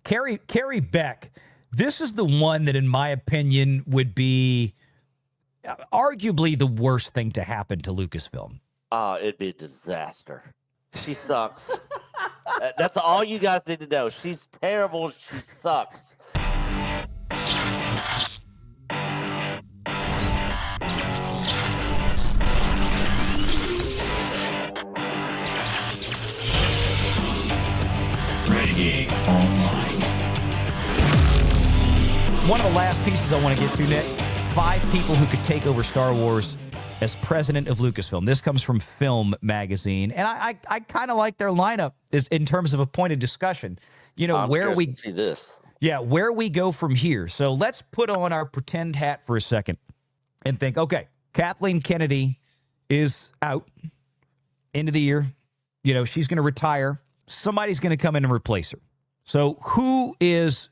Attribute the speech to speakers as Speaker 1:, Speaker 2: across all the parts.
Speaker 1: Carrie Beck, this is the one that, in my opinion, would be arguably the worst thing to happen to Lucasfilm.
Speaker 2: It'd be a disaster. She sucks. That's all you guys need to know. She's terrible. She sucks.
Speaker 1: Renegade Online. One of the last pieces I want to get to, Nick. 5 people who could take over Star Wars as president of Lucasfilm. This comes from Film Magazine, and I kind of like their lineup is in terms of a point of discussion. You know, where we
Speaker 2: see this.
Speaker 1: Yeah, where we go from here. So let's put on our pretend hat for a second and think, okay, Kathleen Kennedy is out end of the year. You know, she's going to retire. Somebody's going to come in and replace her. So who is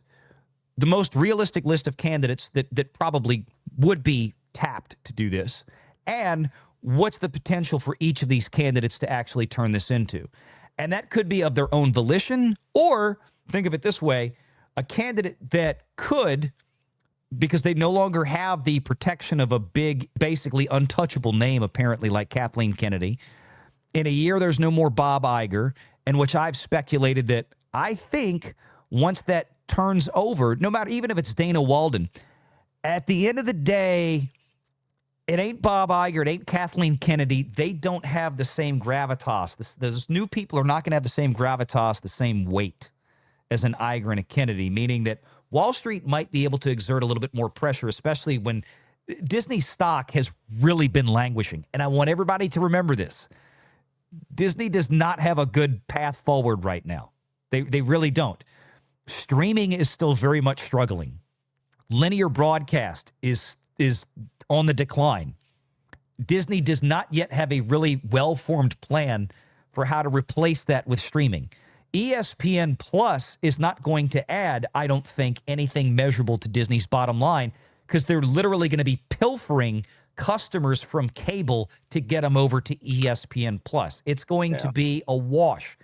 Speaker 1: the most realistic list of candidates that probably would be tapped to do this? And what's the potential for each of these candidates to actually turn this into? And that could be of their own volition, or think of it this way, a candidate that could, because they no longer have the protection of a big, basically untouchable name, apparently, like Kathleen Kennedy. In a year, there's no more Bob Iger, and which I've speculated that I think once that turns over, no matter, even if it's Dana Walden, at the end of the day, it ain't Bob Iger, it ain't Kathleen Kennedy. They don't have the same gravitas. Those new people are not going to have the same gravitas, the same weight as an Iger and a Kennedy, meaning that Wall Street might be able to exert a little bit more pressure, especially when Disney stock has really been languishing. And I want everybody to remember this. Disney does not have a good path forward right now. They really don't. Streaming is still very much struggling. Linear broadcast is on the decline. Disney does not yet have a really well-formed plan for how to replace that with streaming. ESPN Plus is not going to add, I don't think, anything measurable to Disney's bottom line, because they're literally going to be pilfering customers from cable to get them over to ESPN Plus. It's going to be a wash.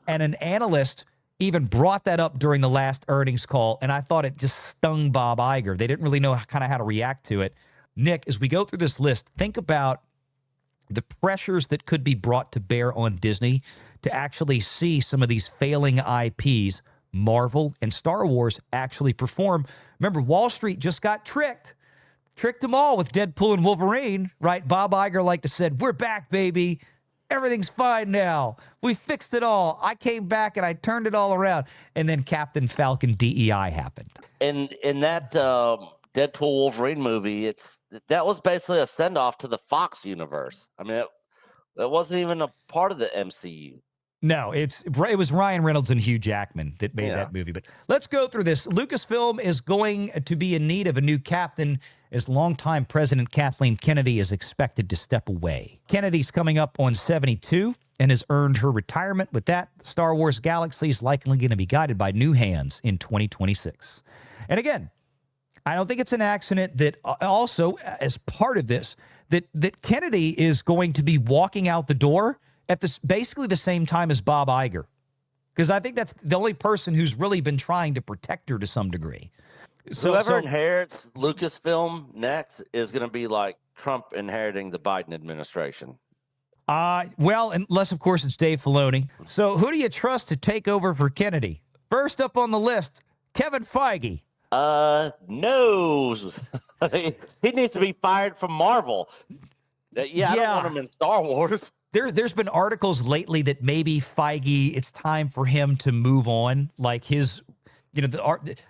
Speaker 1: And an analyst even brought that up during the last earnings call, and I thought it just stung Bob Iger. They didn't really know kind of how to react to it. Nick, as we go through this list, think about the pressures that could be brought to bear on Disney to actually see some of these failing IPs, Marvel and Star Wars, actually perform. Remember, Wall Street just got tricked. Tricked them all with Deadpool and Wolverine, right? Bob Iger liked to said, "We're back, baby. Everything's fine now. We fixed it all. I came back and I turned it all around." And then Captain Falcon DEI happened.
Speaker 2: And in that Deadpool Wolverine movie, that was basically a send-off to the Fox universe. I mean, it wasn't even a part of the MCU.
Speaker 1: No, it was Ryan Reynolds and Hugh Jackman that made that movie. But let's go through this. Lucasfilm is going to be in need of a new captain as longtime President Kathleen Kennedy is expected to step away. Kennedy's coming up on 72 and has earned her retirement. With that, the Star Wars galaxy is likely going to be guided by new hands in 2026. And again, I don't think it's an accident that also, as part of this, that Kennedy is going to be walking out the door at basically the same time as Bob Iger. Because I think that's the only person who's really been trying to prprotect her to some degree.
Speaker 2: So whoever inherits Lucasfilm next is going to be like Trump inheriting the Biden administration.
Speaker 1: Well, unless, of course, it's Dave Filoni. So who do you trust to take over for Kennedy? First up on the list, Kevin Feige.
Speaker 2: No. He needs to be fired from Marvel. I don't want him in Star Wars.
Speaker 1: There's been articles lately that maybe Feige, it's time for him to move on. Like his, and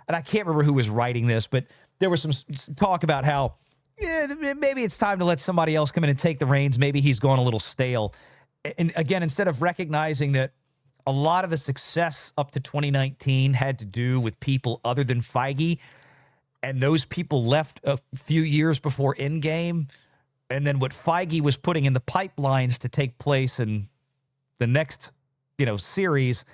Speaker 1: I can't remember who was writing this, but there was some talk about how maybe it's time to let somebody else come in and take the reins. Maybe he's gone a little stale. And again, instead of recognizing that a lot of the success up to 2019 had to do with people other than Feige, and those people left a few years before Endgame. And then what Feige was putting in the pipelines to take place in the next, series,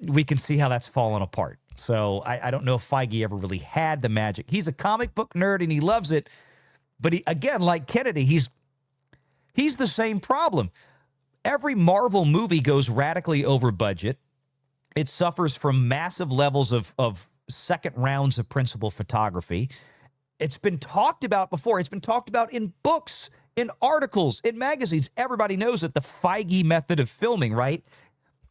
Speaker 1: we can see how that's fallen apart. So I don't know if Feige ever really had the magic. He's a comic book nerd and he loves it. But he, again, like Kennedy, he's the same problem. Every Marvel movie goes radically over budget. It suffers from massive levels of second rounds of principal photography. It's been talked about before. It's been talked about in books, in articles, in magazines. Everybody knows it, the Feige method of filming, right?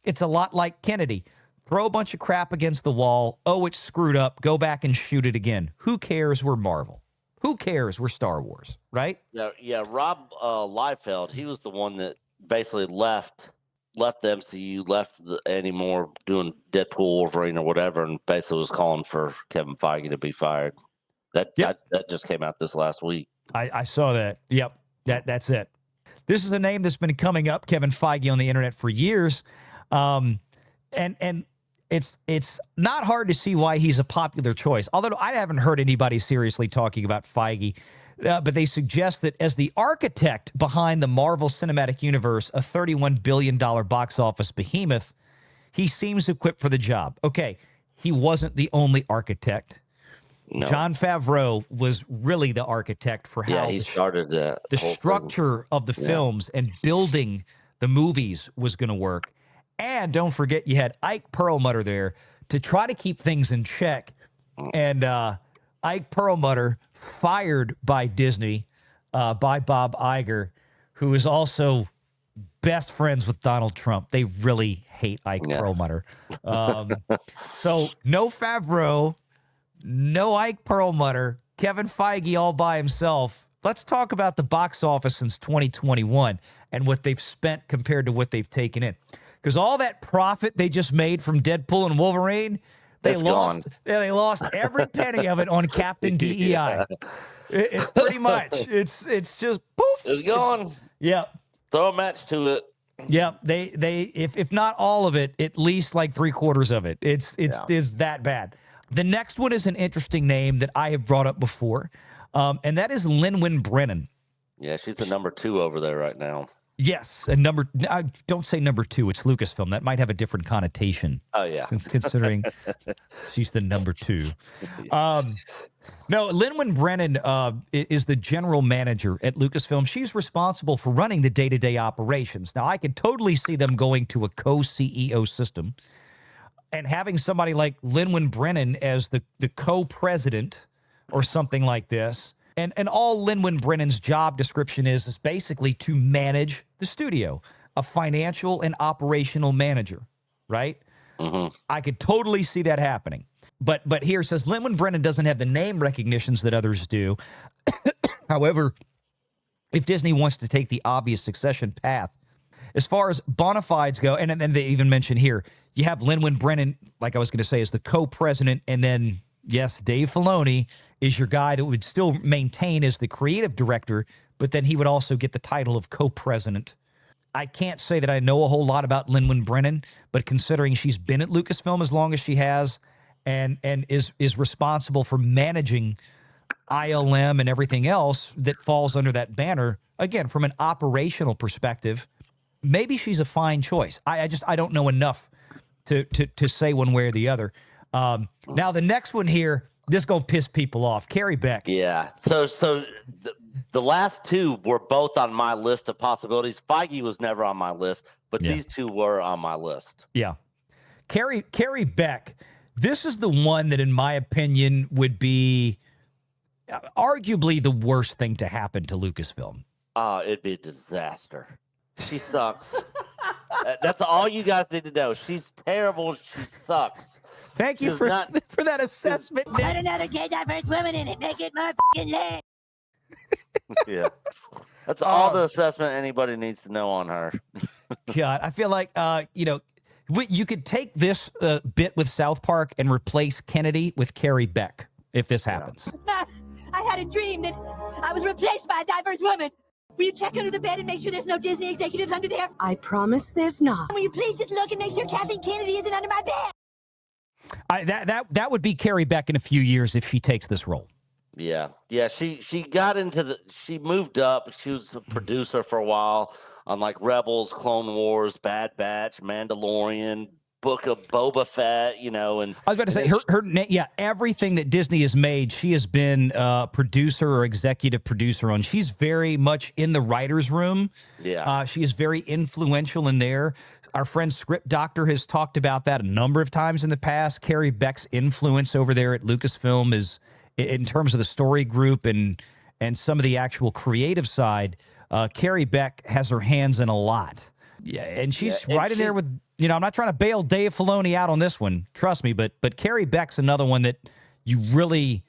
Speaker 1: It's a lot like Kennedy. Throw a bunch of crap against the wall. Oh, it's screwed up. Go back and shoot it again. Who cares? We're Marvel. Who cares? We're Star Wars, right?
Speaker 2: Yeah. Rob Liefeld, he was the one that basically left the MCU, left Andy Moore doing Deadpool, Wolverine, or whatever, and basically was calling for Kevin Feige to be fired. That just came out this last week.
Speaker 1: I saw that. Yep, that's it. This is a name that's been coming up, Kevin Feige, on the internet for years, and it's not hard to see why he's a popular choice. Although I haven't heard anybody seriously talking about Feige. But they suggest that as the architect behind the Marvel Cinematic Universe, a $31 billion box office behemoth, he seems equipped for the job. Okay, he wasn't the only architect. No. Jon Favreau was really the architect for how
Speaker 2: he started the
Speaker 1: structure of the films and building the movies was going to work. And don't forget, you had Ike Perlmutter there to try to keep things in check. And Ike Perlmutter, fired by Disney, by Bob Iger, who is also best friends with Donald Trump. They really hate Ike Perlmutter. So no Favreau, no Ike Perlmutter, Kevin Feige all by himself. Let's talk about the box office since 2021 and what they've spent compared to what they've taken in. Because all that profit they just made from Deadpool and Wolverine, they lost every penny of it on Captain DEI. Pretty much. It's just poof.
Speaker 2: It's gone. Throw a match to it.
Speaker 1: Yeah. They if not all of it, at least like 3/4 of it. It's that bad. The next one is an interesting name that I have brought up before, and that is Lynwen Brennan.
Speaker 2: Yeah, she's the number 2 over there right now.
Speaker 1: Yes, and don't say number 2. It's Lucasfilm. That might have a different connotation.
Speaker 2: Oh yeah,
Speaker 1: considering she's the number 2. No, Lynwen Brennan is the general manager at Lucasfilm. She's responsible for running the day-to-day operations. Now, I could totally see them going to a co-CEO system and having somebody like Lynwen Brennan as the co-president or something like this. And all Lynwen Brennan's job description is basically to manage the studio, a financial and operational manager, right? Mm-hmm. I could totally see that happening. But here it says Lynwen Brennan doesn't have the name recognitions that others do. However, if Disney wants to take the obvious succession path, as far as bona fides go, and then they even mention here, you have Lynwen Brennan, like I was going to say, as the co-president, and then, yes, Dave Filoni is your guy that would still maintain as the creative director, but then he would also get the title of co-president. I can't say that I know a whole lot about Lynwen Brennan, but considering she's been at Lucasfilm as long as she has and is responsible for managing ILM and everything else that falls under that banner, again, from an operational perspective, maybe she's a fine choice. I don't know enough to say one way or the other. Now, the next one here, this is going to piss people off. Carrie Beck.
Speaker 2: Yeah. So the last 2 were both on my list of possibilities. Feige was never on my list, but these 2 were on my list.
Speaker 1: Yeah. Carrie Beck, this is the one that, in my opinion, would be arguably the worst thing to happen to Lucasfilm.
Speaker 2: It'd be a disaster. She sucks. That's all you guys need to know. She's terrible. She sucks.
Speaker 1: Thank you for that assessment.
Speaker 3: Put another gay diverse woman in it. Make it more fucking lit.
Speaker 2: Yeah. That's all the assessment anybody needs to know on her.
Speaker 1: God, I feel like, you could take this bit with South Park and replace Kennedy with Carrie Beck if this happens.
Speaker 3: I had a dream that I was replaced by a diverse woman. Will you check under the bed and make sure there's no Disney executives under there?
Speaker 4: I promise there's not.
Speaker 3: Will you please just look and make sure Kathleen Kennedy isn't under my bed?
Speaker 1: That would be Carrie Beck in a few years if she takes this role.
Speaker 2: Yeah. She got into she moved up. She was a producer for a while on like Rebels, Clone Wars, Bad Batch, Mandalorian, Book of Boba Fett, and
Speaker 1: I was about to say everything that Disney has made, she has been producer or executive producer on. She's very much in the writer's room.
Speaker 2: Yeah.
Speaker 1: She is very influential in there. Our friend Script Doctor has talked about that a number of times in the past. Carrie Beck's influence over there at Lucasfilm is, in terms of the story group and some of the actual creative side, Carrie Beck has her hands in a lot. Yeah, and she's right in there with, I'm not trying to bail Dave Filoni out on this one, trust me, but Carrie Beck's another one that she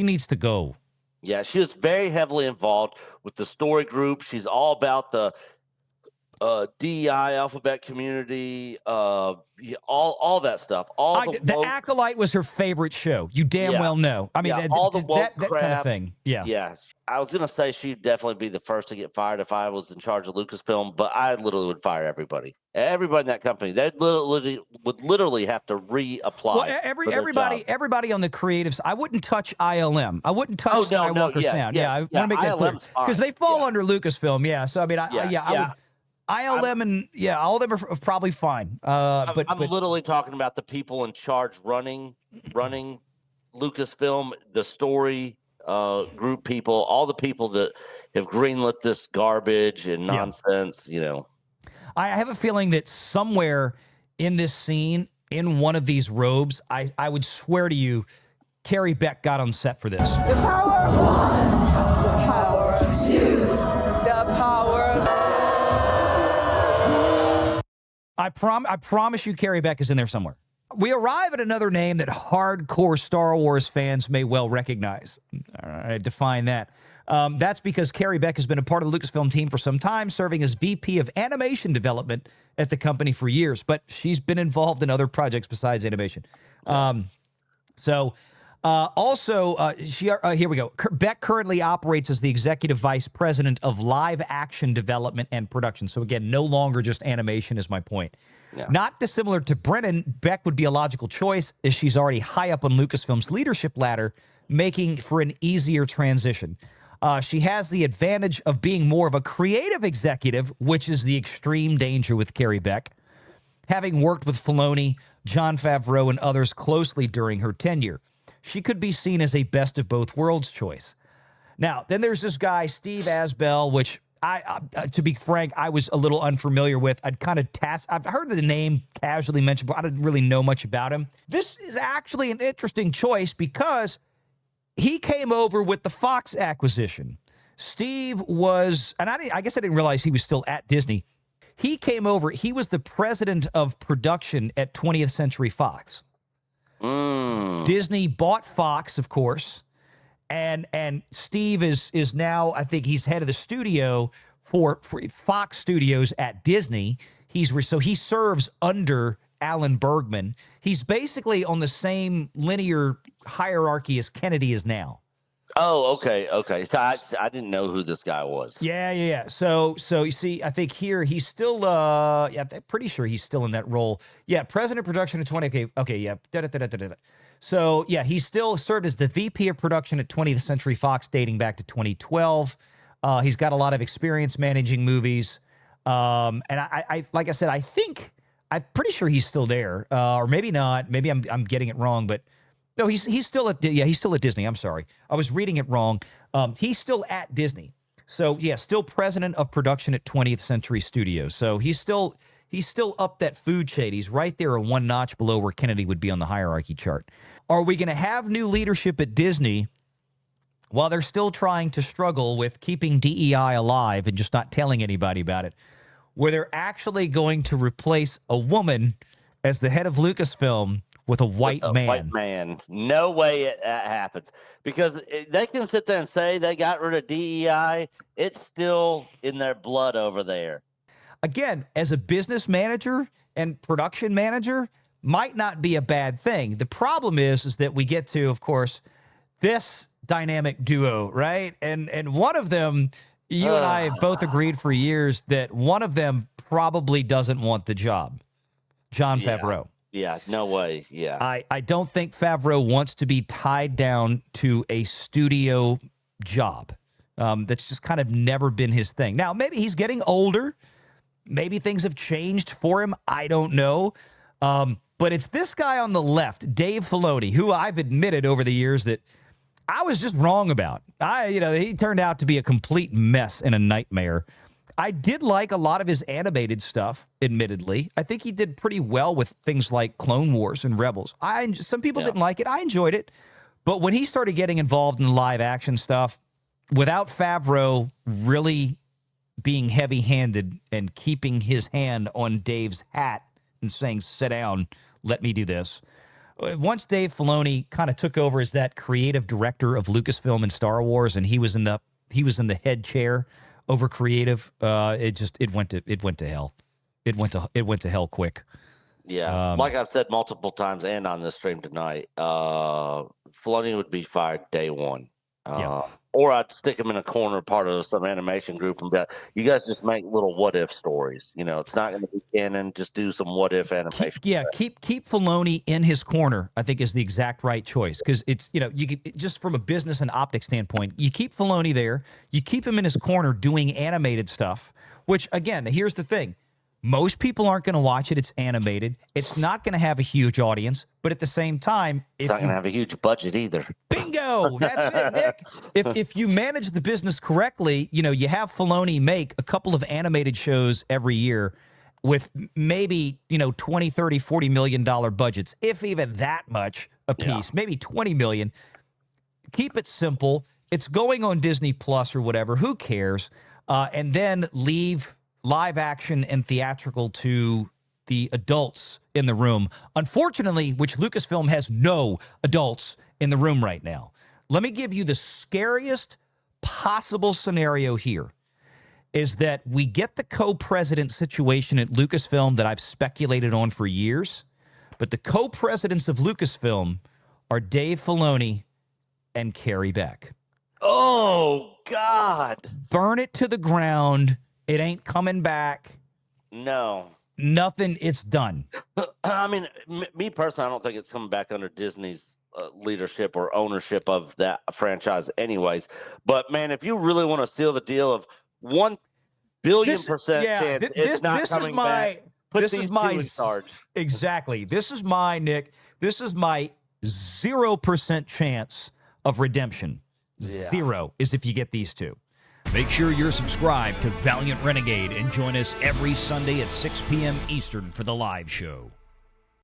Speaker 1: needs to go.
Speaker 2: Yeah, she was very heavily involved with the story group. She's all about the DEI alphabet community, all that stuff.
Speaker 1: The Acolyte was her favorite show. You damn well know. I mean,
Speaker 2: all the woke
Speaker 1: that kind of thing. Yeah.
Speaker 2: Yeah. I was going to say she'd definitely be the first to get fired if I was in charge of Lucasfilm, but I literally would fire everybody. Everybody in that company, they would literally have to reapply.
Speaker 1: Well, everybody on the creatives, I wouldn't touch ILM. I wouldn't touch Skywalker Sound. I want to make that clear. Because they fall under Lucasfilm. Yeah. So, I mean, I would. ILM and all of them are probably fine. But I'm
Speaker 2: literally talking about the people in charge running Lucasfilm, the story group people, all the people that have greenlit this garbage and nonsense.
Speaker 1: I have a feeling that somewhere in this scene, in one of these robes, I would swear to you, Carrie Beck got on set for this.
Speaker 4: The power of one, the power of two, the power of...
Speaker 1: I promise you Carrie Beck is in there somewhere. We arrive at another name that hardcore Star Wars fans may well recognize. All right, define that. That's because Carrie Beck has been a part of the Lucasfilm team for some time, serving as VP of animation development at the company for years, but she's been involved in other projects besides animation. Here we go. Beck currently operates as the executive vice president of live action development and production. So again, no longer just animation is my point. Yeah. Not dissimilar to Brennan, Beck would be a logical choice as she's already high up on Lucasfilm's leadership ladder, making for an easier transition. She has the advantage of being more of a creative executive, which is the extreme danger with Carrie Beck, having worked with Filoni, Jon Favreau, and others closely during her tenure. She could be seen as a best of both worlds choice. Now, then there's this guy, Steve Asbell, which I to be frank, I was a little unfamiliar with. I've heard the name casually mentioned, but I didn't really know much about him. This is actually an interesting choice because he came over with the Fox acquisition. Steve was, and I guess I didn't realize he was still at Disney. He came over, he was the president of production at 20th Century Fox. Disney bought Fox, of course, and Steve is now, I think he's head of the studio for Fox Studios at Disney. So he serves under Alan Bergman. He's basically on the same linear hierarchy as Kennedy is now.
Speaker 2: Oh, okay. So I didn't know who this guy was.
Speaker 1: Yeah. So you see, I think here he's still, I'm pretty sure he's still in that role. Yeah, president of production at 20. Okay, yeah. So yeah, he still served as the VP of production at 20th Century Fox, dating back to 2012. He's got a lot of experience managing movies, and I like I said, I'm pretty sure he's still there, or maybe not. Maybe I'm getting it wrong, but. No, he's still at Disney. I'm sorry. I was reading it wrong. He's still at Disney. So, yeah, still president of production at 20th Century Studios. So he's still up that food chain. He's right there, one notch below where Kennedy would be on the hierarchy chart. Are we going to have new leadership at Disney while they're still trying to struggle with keeping DEI alive and just not telling anybody about it, where they're actually going to replace a woman as the head of Lucasfilm with a white man?
Speaker 2: White man. No way that happens. Because they can sit there and say they got rid of DEI. It's still in their blood over there.
Speaker 1: Again, as a business manager and production manager, might not be a bad thing. The problem is that we get to, of course, this dynamic duo, right? And one of them, you and I have both agreed for years that one of them probably doesn't want the job. Jon Favreau.
Speaker 2: Yeah, no way. Yeah.
Speaker 1: I don't think Favreau wants to be tied down to a studio job. That's just kind of never been his thing. Now, maybe he's getting older. Maybe things have changed for him. I don't know. But it's this guy on the left, Dave Filoni, who I've admitted over the years that I was just wrong about. He turned out to be a complete mess and a nightmare. I did like a lot of his animated stuff, admittedly. I think he did pretty well with things like Clone Wars and Rebels. Some people didn't like it. I enjoyed it. But when he started getting involved in live action stuff, without Favreau really being heavy-handed and keeping his hand on Dave's hat and saying, sit down, let me do this. Once Dave Filoni kind of took over as that creative director of Lucasfilm and Star Wars, and he was in the head chair over creative, it went to hell. It went to hell quick.
Speaker 2: Yeah, like I've said multiple times and on this stream tonight, Filoni would be fired day one. Or I'd stick him in a corner, part of some animation group, and be like, you guys just make little what if stories. You know, it's not going to be canon. Just do some what if animation.
Speaker 1: Keep Filoni in his corner, I think, is the exact right choice, because it's, you know, you could, just from a business and optics standpoint, you keep Filoni there, you keep him in his corner doing animated stuff. Which, again, here's the thing. Most people aren't going to watch it. It's animated. It's not going to have a huge audience, but at the same time,
Speaker 2: it's not going to have a huge budget either.
Speaker 1: Bingo! That's it, Nick. If you manage the business correctly, you know, you have Filoni make a couple of animated shows every year with maybe, you know, $20, $30, $40 million budgets, if even that much a piece, maybe $20 million. Keep it simple. It's going on Disney Plus or whatever. Who cares? And then leave live action and theatrical to the adults in the room. Unfortunately, which Lucasfilm has no adults in the room right now. Let me give you the scariest possible scenario here, is that we get the co-president situation at Lucasfilm that I've speculated on for years, but the co-presidents of Lucasfilm are Dave Filoni and Carrie Beck.
Speaker 2: Oh, God.
Speaker 1: Burn it to the ground. It ain't coming back.
Speaker 2: No.
Speaker 1: Nothing. It's done.
Speaker 2: I mean, me personally, I don't think it's coming back under Disney's leadership or ownership of that franchise anyways. But, man, if you really want to seal the deal of 1 billion percent chance it's not coming back, put these two in charge.
Speaker 1: Exactly. This is my, Nick, this is my 0% chance of redemption. Zero is if you get these two. Make sure you're subscribed to Valiant Renegade and join us every Sunday at 6 p.m. Eastern for the live show.